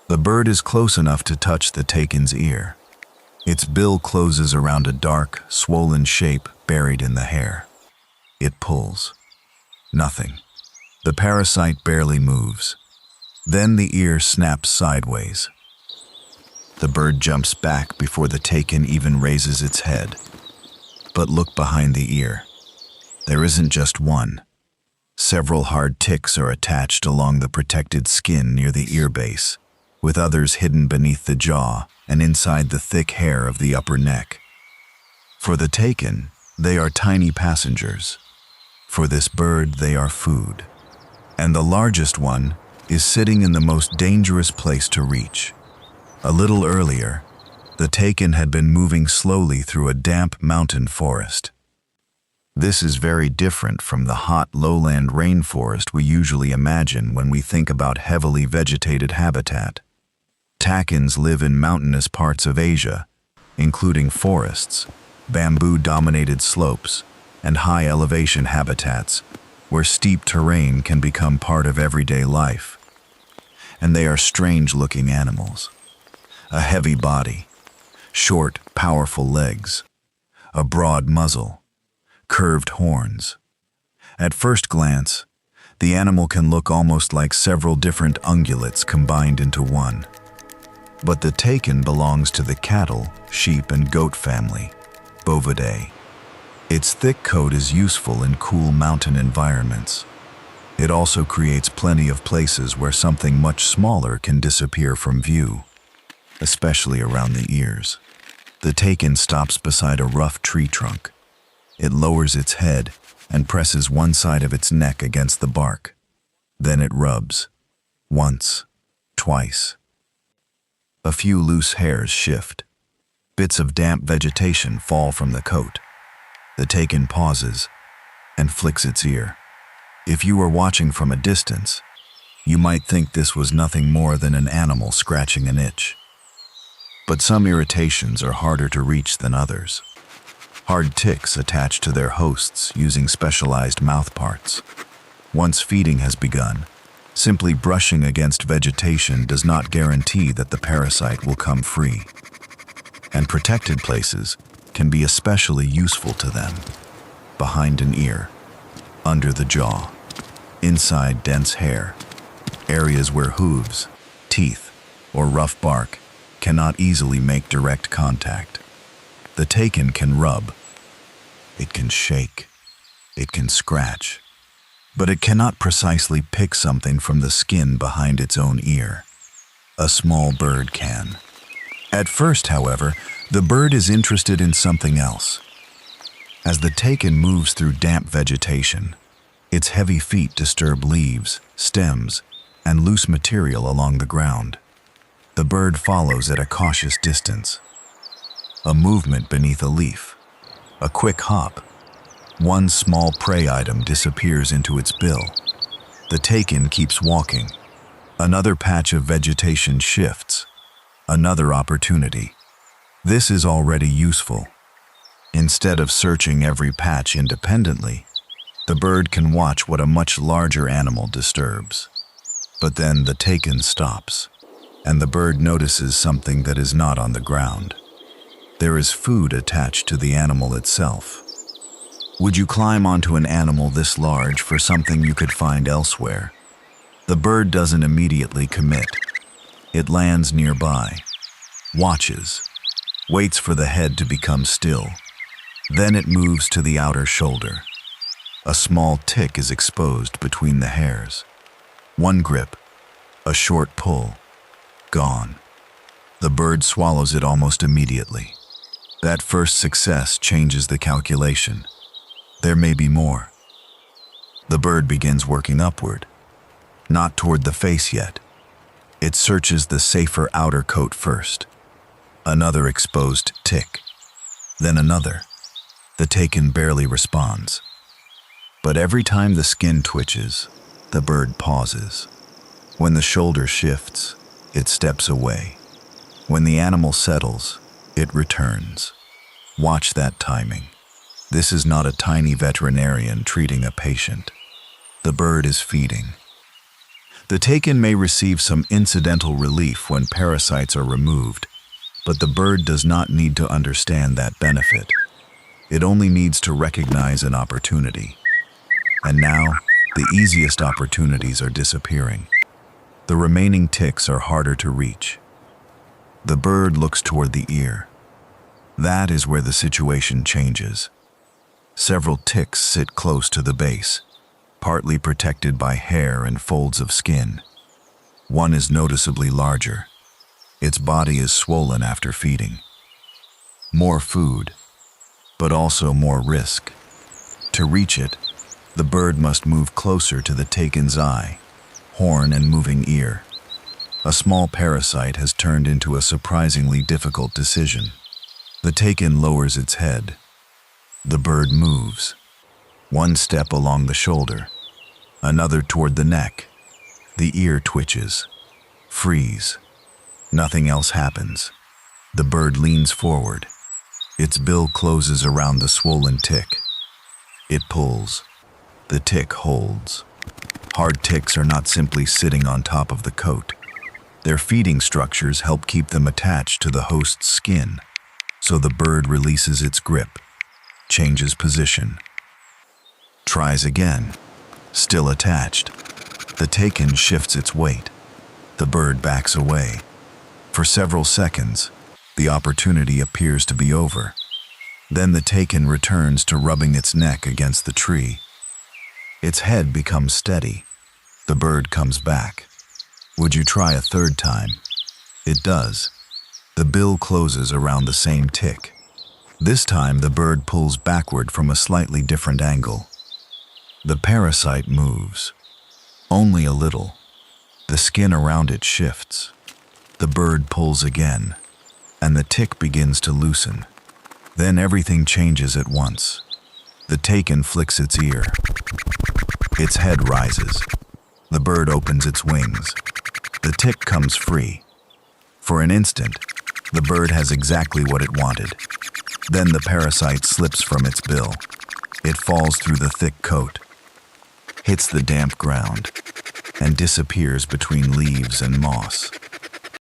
The bird is close enough to touch the Takin's ear. Its bill closes around a dark, swollen shape buried in the hair. It pulls. Nothing. The parasite barely moves. Then the ear snaps sideways. The bird jumps back before the Takin even raises its head. But look behind the ear. There isn't just one. Several hard ticks are attached along the protected skin near the ear base, with others hidden beneath the jaw and inside the thick hair of the upper neck. For the Takin, they are tiny passengers. For this bird, they are food. And the largest one is sitting in the most dangerous place to reach. A little earlier, the Takin had been moving slowly through a damp mountain forest. This is very different from the hot lowland rainforest we usually imagine when we think about heavily vegetated habitat. Takins live in mountainous parts of Asia, including forests, bamboo-dominated slopes, and high-elevation habitats where steep terrain can become part of everyday life. And they are strange-looking animals. A heavy body, short, powerful legs, a broad muzzle, curved horns. At first glance, the animal can look almost like several different ungulates combined into one. But the Takin belongs to the cattle, sheep, and goat family, Bovidae. Its thick coat is useful in cool mountain environments. It also creates plenty of places where something much smaller can disappear from view, especially around the ears. The Takin stops beside a rough tree trunk. It lowers its head and presses one side of its neck against the bark. Then it rubs. Once, twice. A few loose hairs shift. Bits of damp vegetation fall from the coat. The Takin pauses and flicks its ear. If you were watching from a distance, you might think this was nothing more than an animal scratching an itch. But some irritations are harder to reach than others. Hard ticks attach to their hosts using specialized mouthparts. Once feeding has begun, simply brushing against vegetation does not guarantee that the parasite will come free. And protected places can be especially useful to them. Behind an ear, under the jaw, inside dense hair, areas where hooves, teeth, or rough bark cannot easily make direct contact. The Takin can rub, it can shake, it can scratch, but it cannot precisely pick something from the skin behind its own ear. A small bird can. At first, however, the bird is interested in something else. As the Takin moves through damp vegetation, its heavy feet disturb leaves, stems, and loose material along the ground. The bird follows at a cautious distance. A movement beneath a leaf, a quick hop. One small prey item disappears into its bill. The Takin keeps walking. Another patch of vegetation shifts. Another opportunity. This is already useful. Instead of searching every patch independently, the bird can watch what a much larger animal disturbs. But then the Takin stops, and the bird notices something that is not on the ground. There is food attached to the animal itself. Would you climb onto an animal this large for something you could find elsewhere? The bird doesn't immediately commit. It lands nearby, watches, waits for the head to become still. Then it moves to the outer shoulder. A small tick is exposed between the hairs. One grip, a short pull, gone. The bird swallows it almost immediately. That first success changes the calculation. There may be more. The bird begins working upward, not toward the face yet. It searches the safer outer coat first. Another exposed tick, then another. The Takin barely responds. But every time the skin twitches, the bird pauses. When the shoulder shifts, it steps away. When the animal settles, it returns. Watch that timing. This is not a tiny veterinarian treating a patient. The bird is feeding. The takin may receive some incidental relief when parasites are removed, but the bird does not need to understand that benefit. It only needs to recognize an opportunity. And now, the easiest opportunities are disappearing. The remaining ticks are harder to reach. The bird looks toward the ear. That is where the situation changes. Several ticks sit close to the base, partly protected by hair and folds of skin. One is noticeably larger. Its body is swollen after feeding. More food, but also more risk. To reach it, the bird must move closer to the takin's eye, horn, and moving ear. A small parasite has turned into a surprisingly difficult decision. The takin lowers its head. The bird moves. One step along the shoulder, another toward the neck. The ear twitches. Freeze. Nothing else happens. The bird leans forward. Its bill closes around the swollen tick. It pulls. The tick holds. Hard ticks are not simply sitting on top of the coat. Their feeding structures help keep them attached to the host's skin. So the bird releases its grip, changes position, tries again, still attached. The takin shifts its weight. The bird backs away. For several seconds, the opportunity appears to be over. Then the takin returns to rubbing its neck against the tree. Its head becomes steady. The bird comes back. Would you try a third time? It does. The bill closes around the same tick. This time the bird pulls backward from a slightly different angle. The parasite moves. Only a little. The skin around it shifts. The bird pulls again, and the tick begins to loosen. Then everything changes at once. The takin flicks its ear. Its head rises. The bird opens its wings. The tick comes free. For an instant, the bird has exactly what it wanted. Then the parasite slips from its bill. It falls through the thick coat, hits the damp ground, and disappears between leaves and moss.